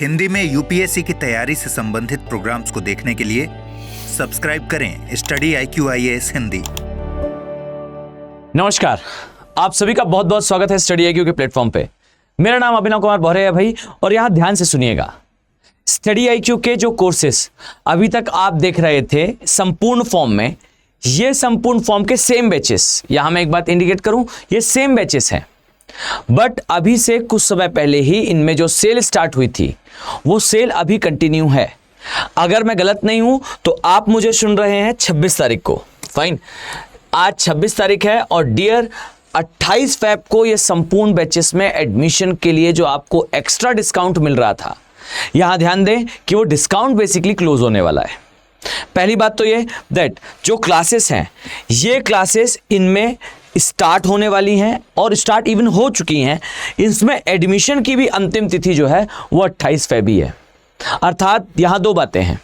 हिंदी में यूपीएससी की तैयारी से संबंधित प्रोग्राम्स को देखने के लिए सब्सक्राइब करें स्टडी IQ IAS हिंदी। नमस्कार, आप सभी का बहुत बहुत स्वागत है स्टडी IQ के प्लेटफॉर्म पे। मेरा नाम अभिनव कुमार बौरे है भाई, और यहां ध्यान से सुनिएगा। स्टडी IQ के जो कोर्सेस अभी तक आप देख रहे थे संपूर्ण फॉर्म में, ये संपूर्ण फॉर्म के सेम बैचेस, यहां मैं एक बात इंडिकेट करूं, ये सेम बैचेस हैं। बट अभी से कुछ समय पहले ही इनमें जो सेल स्टार्ट हुई थी वो सेल अभी कंटिन्यू है। अगर मैं गलत नहीं हूं तो आप मुझे सुन रहे हैं 26 तारीख को। फाइन, आज 26 तारीख है और डियर 28 फ़रवरी को ये संपूर्ण बैचेस में एडमिशन के लिए जो आपको एक्स्ट्रा डिस्काउंट मिल रहा था, यहां ध्यान दें कि वो डिस्काउंट बेसिकली क्लोज होने वाला है। पहली बात तो ये दैट जो क्लासेस हैं, ये क्लासेस इनमें स्टार्ट होने वाली हैं और स्टार्ट इवन हो चुकी हैं। इसमें एडमिशन की भी अंतिम तिथि जो है वो 28 फ़रवरी है। अर्थात यहां दो बातें हैं।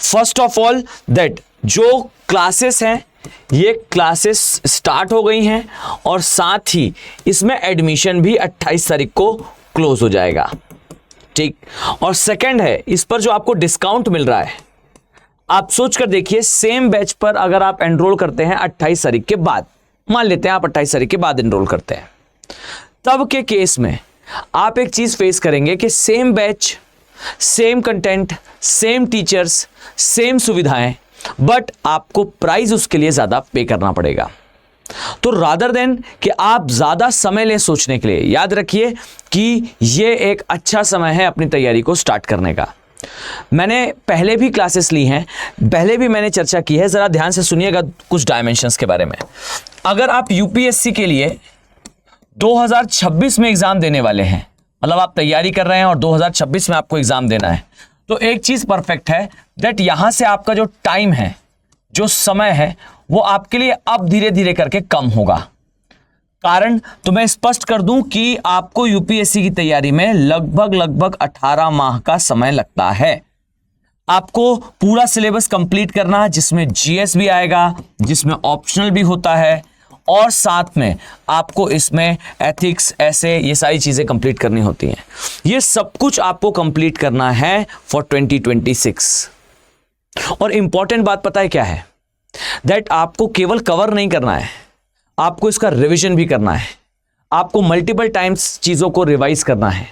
फर्स्ट ऑफ ऑल दैट जो क्लासेस हैं, ये क्लासेस स्टार्ट हो गई हैं और साथ ही इसमें एडमिशन भी 28 तारीख को क्लोज हो जाएगा। ठीक, और सेकंड है, इस पर जो आपको डिस्काउंट मिल रहा है, आप सोच कर देखिए, सेम बैच पर अगर आप एनरोल करते हैं 28 तारीख के बाद, मान लेते हैं आप 28 तारीख के बाद एनरोल करते हैं, तब के केस में आप एक चीज फेस करेंगे कि same batch, same content, same teachers, same सुविधाएं, बट आपको प्राइस उसके लिए ज्यादा पे करना पड़ेगा। तो रादर देन कि आप ज्यादा समय लें सोचने के लिए, याद रखिए कि ये एक अच्छा समय है अपनी तैयारी को स्टार्ट करने का। मैंने पहले भी क्लासेस ली हैं, पहले भी मैंने चर्चा की है, जरा ध्यान से सुनिएगा कुछ डायमेंशंस के बारे में। अगर आप यूपीएससी के लिए 2026 में एग्जाम देने वाले हैं, मतलब आप तैयारी कर रहे हैं और 2026 में आपको एग्जाम देना है, तो एक चीज परफेक्ट है दैट यहां से आपका जो टाइम है, जो समय है, वो आपके लिए अब धीरे धीरे करके कम होगा। कारण तो मैं स्पष्ट कर दूं कि आपको यूपीएससी की तैयारी में लगभग 18 माह का समय लगता है। आपको पूरा सिलेबस कंप्लीट करना है, जिसमें जीएस भी आएगा, जिसमें ऑप्शनल भी होता है, और साथ में आपको इसमें एथिक्स, ऐसे ये सारी चीजें कंप्लीट करनी होती हैं। ये सब कुछ आपको कंप्लीट करना है फॉर 2026। और इंपॉर्टेंट बात पता है क्या है, दैट आपको केवल कवर नहीं करना है, आपको इसका रिवीजन भी करना है, आपको मल्टीपल टाइम्स चीजों को रिवाइज करना है।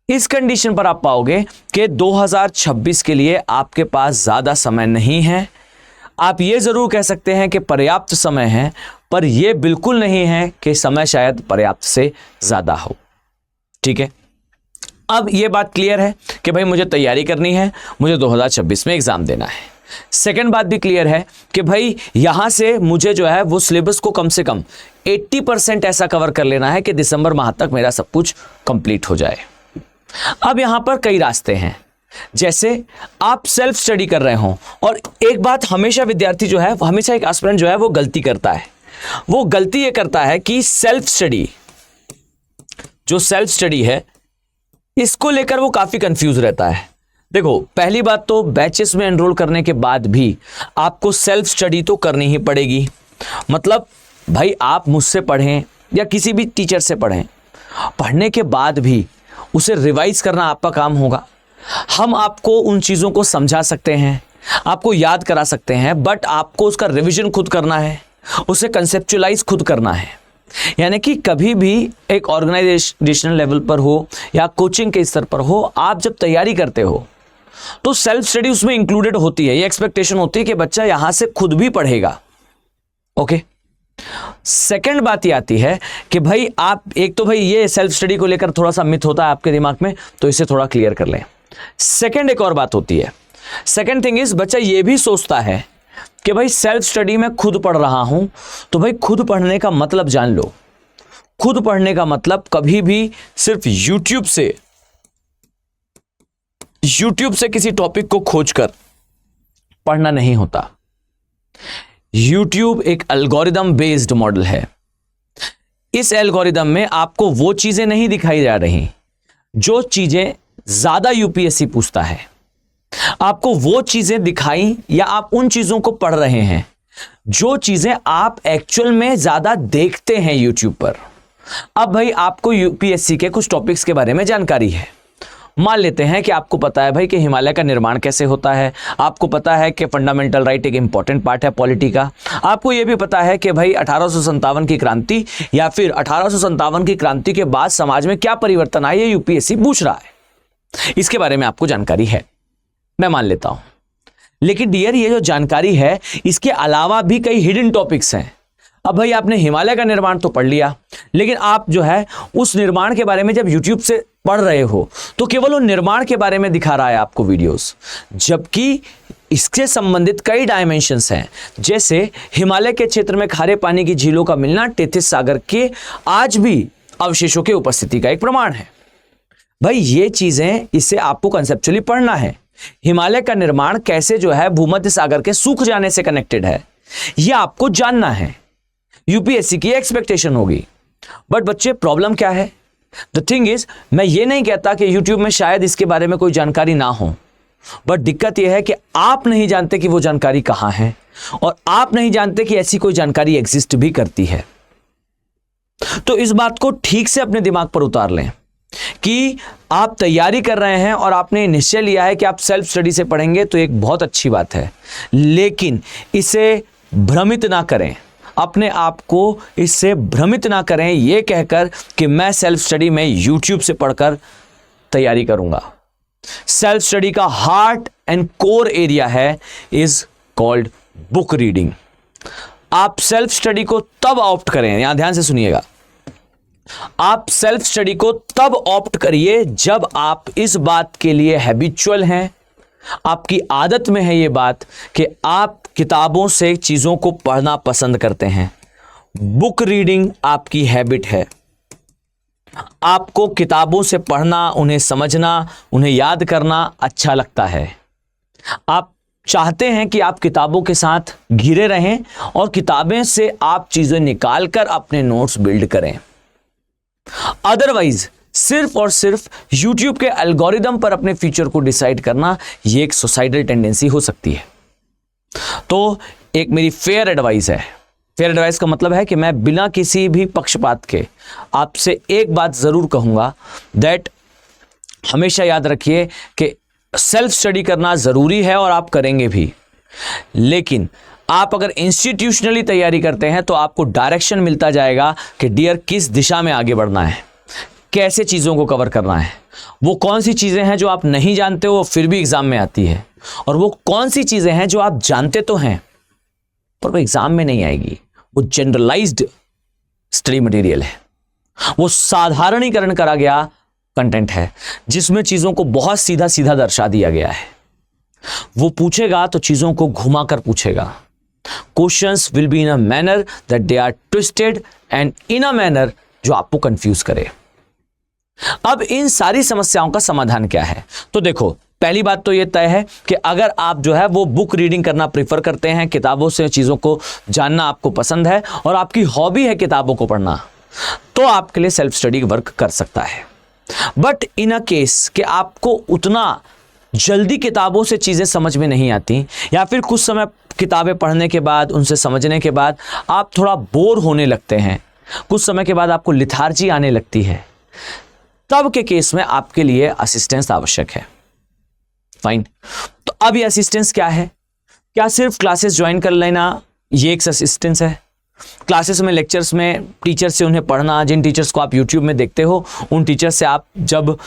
इस कंडीशन पर आप पाओगे कि 2026 के लिए आपके पास ज्यादा समय नहीं है। आप ये जरूर कह सकते हैं कि पर्याप्त समय है, पर यह बिल्कुल नहीं है कि समय शायद पर्याप्त से ज्यादा हो। ठीक है, अब यह बात क्लियर है कि भाई मुझे तैयारी करनी है, मुझे 2026 में एग्जाम देना है। सेकंड बात भी क्लियर है कि भाई यहां से मुझे जो है वो सिलेबस को कम से कम 80% ऐसा कवर कर लेना है कि दिसंबर माह तक मेरा सब कुछ कंप्लीट हो जाए। अब यहां पर कई रास्ते हैं, जैसे आप सेल्फ स्टडी कर रहे हो, और एक बात हमेशा विद्यार्थी जो है, हमेशा एक एस्पिरेंट जो है वो गलती करता है। वो गलती ये करता है कि सेल्फ स्टडी, जो सेल्फ स्टडी है, इसको लेकर वो काफी कंफ्यूज रहता है। देखो, पहली बात तो बैचेस में एनरोल करने के बाद भी आपको सेल्फ स्टडी तो करनी ही पड़ेगी। मतलब भाई आप मुझसे पढ़ें या किसी भी टीचर से पढ़ें, पढ़ने के बाद भी उसे रिवाइज करना आपका काम होगा। हम आपको उन चीज़ों को समझा सकते हैं, आपको याद करा सकते हैं, बट आपको उसका रिवीजन खुद करना है, उसे कंसेप्चुअलाइज खुद करना है। यानी कि कभी भी एक ऑर्गेनाइजेशनल लेवल पर हो या कोचिंग के स्तर पर हो, आप जब तैयारी करते हो तो सेल्फ स्टडी उसमें इंक्लूडेड होती है। ये एक्सपेक्टेशन होती है कि बच्चा यहां से खुद भी पढ़ेगा। ओके, सेकंड बात ये आती है कि भाई आप, एक तो भाई ये सेल्फ स्टडी को लेकर थोड़ा सा मिथ होता है आपके दिमाग में, तो इसे थोड़ा क्लियर कर लें। सेकंड एक और बात होती है, सेकंड थिंग इज, बच्चा ये भी सोचता है कि भाई सेल्फ स्टडी में खुद पढ़ रहा हूं, तो भाई खुद पढ़ने का मतलब जान लो। खुद पढ़ने का मतलब कभी भी सिर्फ यूट्यूब से किसी टॉपिक को खोजकर पढ़ना नहीं होता। यूट्यूब एक एल्गोरिदम बेस्ड मॉडल है। इस एल्गोरिदम में आपको वो चीजें नहीं दिखाई जा रही जो चीजें ज्यादा यूपीएससी पूछता है। आपको वो चीजें दिखाई, या आप उन चीजों को पढ़ रहे हैं जो चीजें आप एक्चुअल में ज्यादा देखते हैं यूट्यूब पर। अब भाई आपको यूपीएससी के कुछ टॉपिक्स के बारे में जानकारी है, मान लेते हैं कि आपको पता है भाई कि हिमालय का निर्माण कैसे होता है, आपको पता है कि फंडामेंटल राइट एक इंपॉर्टेंट पार्ट है पॉलिटी का, आपको यह भी पता है कि भाई 1857 की क्रांति या फिर 1857 की क्रांति के बाद समाज में क्या परिवर्तन आए, ये यूपीएससी पूछ रहा है, इसके बारे में आपको जानकारी है, मैं मान लेता हूं। लेकिन डियर, ये जो जानकारी है इसके अलावा भी कई हिडन टॉपिक्स हैं। अब भाई आपने हिमालय का निर्माण तो पढ़ लिया, लेकिन आप जो है उस निर्माण के बारे में जब YouTube से पढ़ रहे हो तो केवल वो निर्माण के बारे में दिखा रहा है आपको वीडियोस, जबकि इसके संबंधित कई डायमेंशंस हैं। जैसे हिमालय के क्षेत्र में खारे पानी की झीलों का मिलना टेथिस सागर के आज भी अवशेषों की उपस्थिति का एक प्रमाण है। भाई ये चीजें, इसे आपको कंसेप्चुअली पढ़ना है। हिमालय का निर्माण कैसे जो है भूमध्य सागर के सूख जाने से कनेक्टेड है, यह आपको जानना है, यूपीएससी की एक्सपेक्टेशन होगी। बट बच्चे, प्रॉब्लम क्या है? द थिंग इज, मैं ये नहीं कहता कि यूट्यूब में शायद इसके बारे में कोई जानकारी ना हो, बट दिक्कत यह है कि आप नहीं जानते कि वो जानकारी कहां है, और आप नहीं जानते कि ऐसी कोई जानकारी एग्जिस्ट भी करती है। तो इस बात को ठीक से अपने दिमाग पर उतार लें कि आप तैयारी कर रहे हैं और आपने निश्चय लिया है कि आप सेल्फ स्टडी से पढ़ेंगे, तो एक बहुत अच्छी बात है, लेकिन इसे भ्रमित ना करें, अपने आप को इससे भ्रमित ना करें यह कहकर कि मैं सेल्फ स्टडी में YouTube से पढ़कर तैयारी करूंगा। सेल्फ स्टडी का हार्ट एंड कोर एरिया है इज कॉल्ड बुक रीडिंग। आप सेल्फ स्टडी को तब ऑप्ट करें, यहां ध्यान से सुनिएगा, आप सेल्फ स्टडी को तब ऑप्ट करिए जब आप इस बात के लिए हैबिचुअल हैं, आपकी आदत में है ये बात कि आप किताबों से चीजों को पढ़ना पसंद करते हैं। बुक रीडिंग आपकी हैबिट है, आपको किताबों से पढ़ना, उन्हें समझना, उन्हें याद करना अच्छा लगता है। आप चाहते हैं कि आप किताबों के साथ घिरे रहें और किताबें से आप चीजें निकालकर अपने नोट्स बिल्ड करें। अदरवाइज सिर्फ और सिर्फ YouTube के एल्गोरिदम पर अपने फ्यूचर को डिसाइड करना, यह एक सुसाइडल टेंडेंसी हो सकती है। तो एक मेरी फेयर एडवाइस है। फेयर एडवाइस का मतलब है कि मैं बिना किसी भी पक्षपात के आपसे एक बात जरूर कहूंगा, दैट हमेशा याद रखिए कि सेल्फ स्टडी करना जरूरी है और आप करेंगे भी, लेकिन आप अगर इंस्टीट्यूशनली तैयारी करते हैं तो आपको डायरेक्शन मिलता जाएगा कि डियर किस दिशा में आगे बढ़ना है, कैसे चीज़ों को कवर करना है, वो कौन सी चीज़ें हैं जो आप नहीं जानते हो वो फिर भी एग्जाम में आती है, और वो कौन सी चीज़ें हैं जो आप जानते तो हैं पर वो एग्जाम में नहीं आएगी। वो जनरलाइज्ड स्टडी मटेरियल है, वो साधारणीकरण करा गया कंटेंट है जिसमें चीज़ों को बहुत सीधा सीधा दर्शा दिया गया है। वो पूछेगा तो चीज़ों को घुमाकर पूछेगा। Questions will be in a manner that they are twisted and in a manner जो आपको कंफ्यूज करे। अब इन सारी समस्याओं का समाधान क्या है? तो देखो, पहली बात तो यह तय है कि अगर आप जो है वो बुक रीडिंग करना प्रेफर करते हैं, किताबों से चीज़ों को जानना आपको पसंद है और आपकी हॉबी है किताबों को पढ़ना, तो आपके लिए सेल्फ स्टडी वर्क कर सकता है। बट इन अ केस कि आपको उतना जल्दी किताबों से चीज़ें समझ में नहीं आती, या फिर कुछ समय किताबें पढ़ने के बाद, उनसे समझने के बाद आप थोड़ा बोर होने लगते हैं, कुछ समय के बाद आपको लिथार्जी आने लगती है, तब के केस में आपके लिए असिस्टेंस आवश्यक है। फाइन। तो अब ये असिस्टेंस क्या है? क्या सिर्फ क्लासेस ज्वाइन कर लेना ये एक असिस्टेंस है? क्लासेस में, लेक्चर्स में टीचर से उन्हें पढ़ना, जिन टीचर्स को आप यूट्यूब में देखते हो उन टीचर से आप जब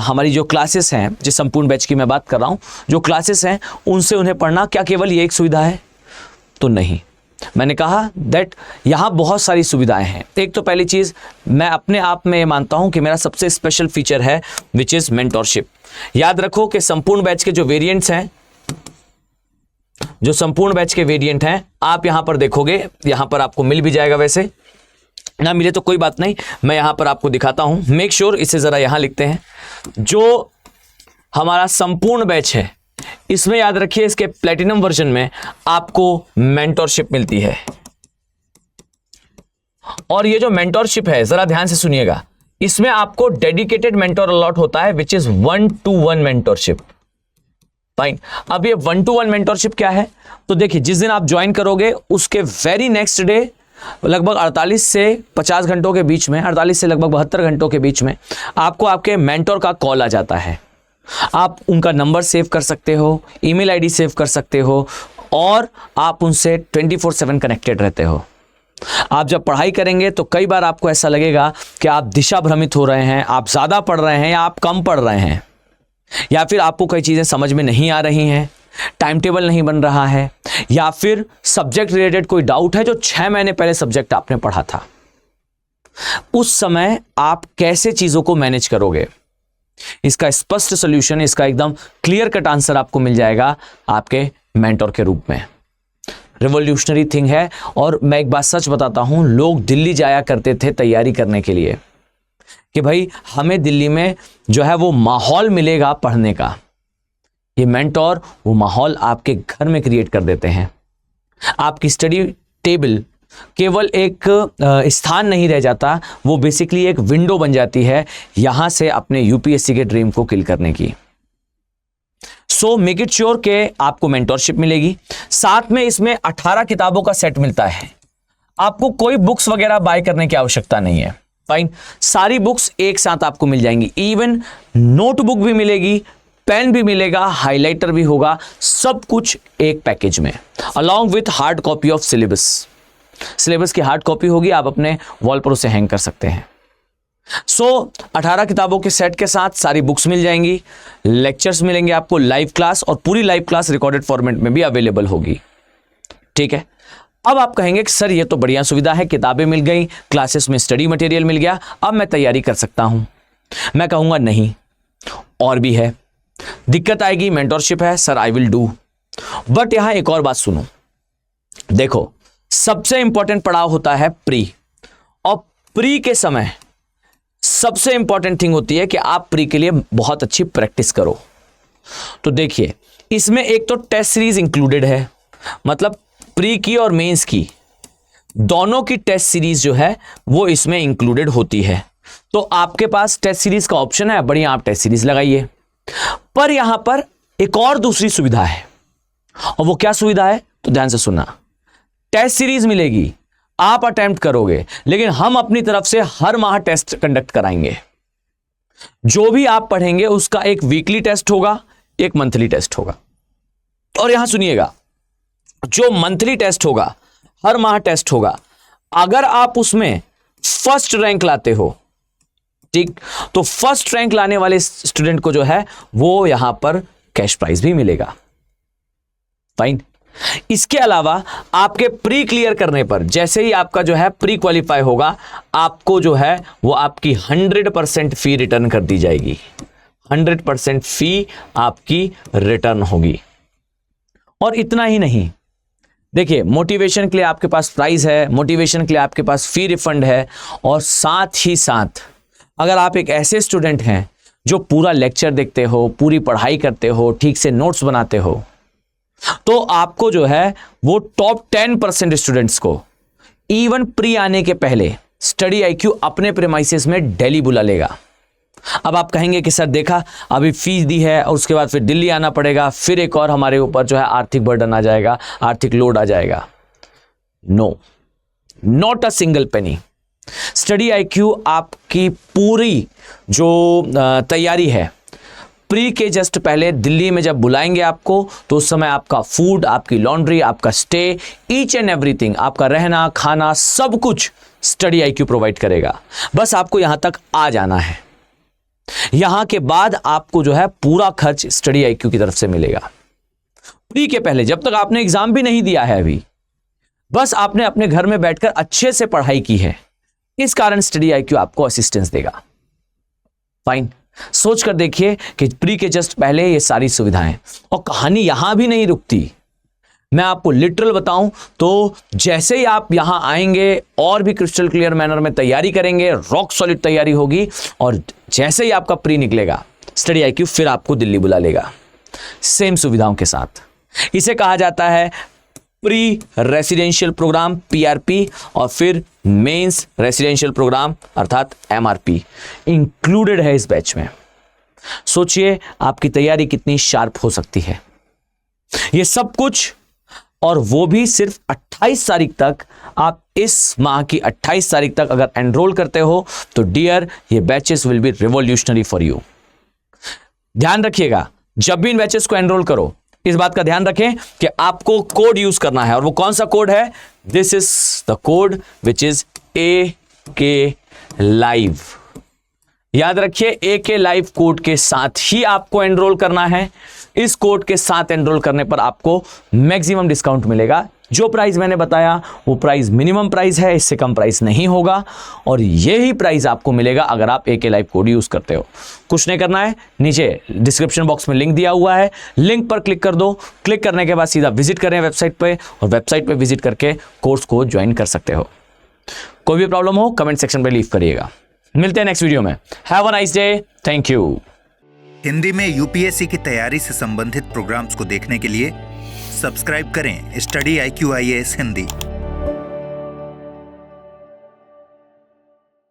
हमारी जो क्लासेस हैं, जिस संपूर्ण बैच की मैं बात कर रहा हूँ, जो क्लासेस हैं उनसे उन्हें पढ़ना, क्या केवल ये एक सुविधा है? तो नहीं। मैंने कहा दैट यहाँ बहुत सारी सुविधाएं हैं। एक तो पहली चीज़, मैं अपने आप में ये मानता हूँ कि मेरा सबसे स्पेशल फीचर है विच इज़ मेंटोरशिप। याद रखो कि संपूर्ण बैच के जो वेरिएंट्स हैं, जो संपूर्ण बैच के वेरिएंट हैं, आप यहां पर देखोगे, यहां पर आपको मिल भी जाएगा, वैसे ना मिले तो कोई बात नहीं, मैं यहां पर आपको दिखाता हूं। मेक श्योर इसे जरा यहां लिखते हैं। जो हमारा संपूर्ण बैच है इसमें याद रखिए इसके प्लेटिनम वर्जन में आपको मेंटोरशिप मिलती है, और ये जो मेंटोरशिप है जरा ध्यान से सुनिएगा, इसमें आपको डेडिकेटेड मेंटोर अलॉट होता है which is 1-to-1 mentorship. Fine. अब ये 1-to-1 मेंटोरशिप क्या है? तो देखिए, जिस दिन आप ज्वाइन करोगे उसके वेरी नेक्स्ट डे लगभग 48 से 50 घंटों के बीच में, 48 से लगभग 72 घंटों के बीच में आपको आपके मेंटोर का कॉल आ जाता है। आप उनका नंबर सेव कर सकते हो, ईमेल आईडी सेव कर सकते हो और आप उनसे 24/7 कनेक्टेड रहते हो। आप जब पढ़ाई करेंगे तो कई बार आपको ऐसा लगेगा कि आप दिशा भ्रमित हो रहे हैं, आप ज़्यादा पढ़ रहे हैं या आप कम पढ़ रहे हैं, या फिर आपको कई चीज़ें समझ में नहीं आ रही हैं, टाइम टेबल नहीं बन रहा है, या फिर सब्जेक्ट रिलेटेड कोई डाउट है जो 6 महीने पहले सब्जेक्ट आपने पढ़ा था। उस समय आप कैसे चीज़ों को मैनेज करोगे, इसका स्पष्ट सॉल्यूशन, इसका एकदम क्लियर कट आंसर आपको मिल जाएगा आपके मेंटोर के रूप में। रिवॉल्यूशनरी थिंग है। और मैं एक बात सच बताता हूं, लोग दिल्ली जाया करते थे तैयारी करने के लिए कि भाई हमें दिल्ली में जो है वो माहौल मिलेगा पढ़ने का। ये मेंटोर वो माहौल आपके घर में क्रिएट कर देते हैं। आपकी स्टडी टेबल केवल एक स्थान नहीं रह जाता, वो बेसिकली एक विंडो बन जाती है यहां से अपने यूपीएससी के ड्रीम को किल करने की। सो मेक इट श्योर के आपको मेंटोरशिप मिलेगी। साथ में इसमें 18 किताबों का सेट मिलता है। आपको कोई बुक्स वगैरह बाय करने की आवश्यकता नहीं है। फाइन, सारी बुक्स एक साथ आपको मिल जाएंगी। इवन नोटबुक भी मिलेगी, पेन भी मिलेगा, हाइलाइटर भी होगा, सब कुछ एक पैकेज में, along with hard copy of syllabus. Syllabus की हार्ड कॉपी होगी, आप अपने वॉल पर उसे हैंग कर सकते हैं। 18 किताबों के सेट के साथ सारी बुक्स मिल जाएंगी, लेक्चर्स मिलेंगे आपको, लाइव क्लास, और पूरी लाइव क्लास रिकॉर्डेड फॉर्मेट में भी अवेलेबल होगी। ठीक है, अब आप कहेंगे कि सर ये तो बढ़िया सुविधा है, किताबें मिल गई, क्लासेस में स्टडी मटेरियल मिल गया, अब मैं तैयारी कर सकता हूं। मैं कहूंगा नहीं, और भी है, दिक्कत आएगी, मेंटोरशिप है sir, I will do. But यहां एक और बात सुनो, देखो सबसे इंपॉर्टेंट पड़ाव होता है प्री, और प्री के समय सबसे इंपॉर्टेंट थिंग होती है कि आप प्री के लिए बहुत अच्छी प्रैक्टिस करो। तो देखिए, इसमें एक तो टेस्ट सीरीज इंक्लूडेड है, मतलब प्री की और मेंस की दोनों की टेस्ट सीरीज जो है वो इसमें इंक्लूडेड होती है। तो आपके पास टेस्ट सीरीज का ऑप्शन है, बढ़िया, आप टेस्ट सीरीज लगाइए। पर यहां पर एक और दूसरी सुविधा है, और वो क्या सुविधा है तो ध्यान से सुनना। टेस्ट सीरीज मिलेगी, आप अटेम्प्ट करोगे, लेकिन हम अपनी तरफ से हर माह टेस्ट कंडक्ट कराएंगे। जो भी आप पढ़ेंगे उसका एक वीकली टेस्ट होगा, एक मंथली टेस्ट होगा। और यहां सुनिएगा, जो मंथली टेस्ट होगा, हर माह टेस्ट होगा, अगर आप उसमें फर्स्ट रैंक लाते हो, ठीक, तो फर्स्ट रैंक लाने वाले स्टूडेंट को जो है वो यहां पर कैश प्राइज भी मिलेगा। फाइन। इसके अलावा आपके प्री क्लियर करने पर, जैसे ही आपका जो है प्री क्वालिफाई होगा, आपको जो है वो आपकी 100% फी रिटर्न कर दी जाएगी। 100% फी आपकी रिटर्न होगी। और इतना ही नहीं, देखिए मोटिवेशन के लिए आपके पास प्राइज है, मोटिवेशन के लिए आपके पास फी रिफंड है, और साथ ही साथ अगर आप एक ऐसे स्टूडेंट हैं जो पूरा लेक्चर देखते हो, पूरी पढ़ाई करते हो, ठीक से नोट्स बनाते हो, तो आपको जो है वो टॉप 10% स्टूडेंट्स को इवन प्री आने के पहले स्टडी आईक्यू अपने प्रेमाइसेस में दिल्ली बुला लेगा। अब आप कहेंगे कि सर देखा, अभी फीस दी है और उसके बाद फिर दिल्ली आना पड़ेगा, फिर एक और हमारे ऊपर जो है आर्थिक बर्डन आ जाएगा, आर्थिक लोड आ जाएगा। No, not a single penny. Study IQ आपकी पूरी जो तैयारी है, प्री के जस्ट पहले दिल्ली में जब बुलाएंगे आपको, तो उस समय आपका फूड, आपकी लॉन्ड्री, आपका स्टे, ईच एंड एवरीथिंग, आपका रहना खाना, सब कुछ स्टडी आईक्यू प्रोवाइड करेगा। बस आपको यहां तक आ जाना है। यहां के बाद आपको जो है पूरा खर्च स्टडी आईक्यू की तरफ से मिलेगा। प्री के पहले, जब तक आपने एग्जाम भी नहीं दिया है अभी, बस आपने अपने घर में बैठकर अच्छे से पढ़ाई की है, इस कारण स्टडी आईक्यू आपको असिस्टेंस देगा। फाइन। सोच कर देखिए कि प्री के जस्ट पहले ये सारी सुविधाएं, और कहानी यहां भी नहीं रुकती। मैं आपको लिटरल बताऊं तो जैसे ही आप यहां आएंगे और भी क्रिस्टल क्लियर मैनर में तैयारी करेंगे, रॉक सॉलिड तैयारी होगी, और जैसे ही आपका प्री निकलेगा, स्टडी आईक्यू फिर आपको दिल्ली बुला लेगा, सेम सुविधाओं के साथ। इसे कहा जाता है प्री रेसिडेंशियल प्रोग्राम, PRP, और फिर मेंस रेसिडेंशियल प्रोग्राम अर्थात MRP इंक्लूडेड है इस बैच में। सोचिए आपकी तैयारी कितनी शार्प हो सकती है। ये सब कुछ, और वो भी सिर्फ 28 तारीख तक। आप इस माह की 28 तारीख तक अगर एनरोल करते हो तो डियर, ये batches will be revolutionary for you. ध्यान रखिएगा, जब भी इन बैचेस को एनरोल करो इस बात का ध्यान रखें कि आपको कोड यूज करना है। और वो कौन सा कोड है? This is the code which is AK live. याद रखिए, AK लाइव कोड के साथ ही आपको एनरोल करना है। इस कोड के साथ एनरोल करने पर आपको मैक्सिमम डिस्काउंट मिलेगा। जो प्राइस मैंने बताया वो प्राइस मिनिमम प्राइस है, इससे कम प्राइस नहीं होगा। और यही प्राइस आपको मिलेगा अगर आप AK लाइव कोड यूज करते हो। कुछ नहीं करना है, नीचे डिस्क्रिप्शन बॉक्स में लिंक दिया हुआ है, लिंक पर क्लिक कर दो। क्लिक करने के बाद सीधा विजिट करें वेबसाइट पे, और वेबसाइट पे विजिट करके कोर्स को ज्वाइन कर सकते हो। कोई भी प्रॉब्लम हो कमेंट सेक्शन पे लीव करिएगा। मिलते हैं नेक्स्ट वीडियो में। Have a nice day, thank you. Hindi में यूपीएससी की तैयारी से संबंधित प्रोग्राम्स को देखने के लिए सब्सक्राइब करें स्टडी IQ IAS हिंदी।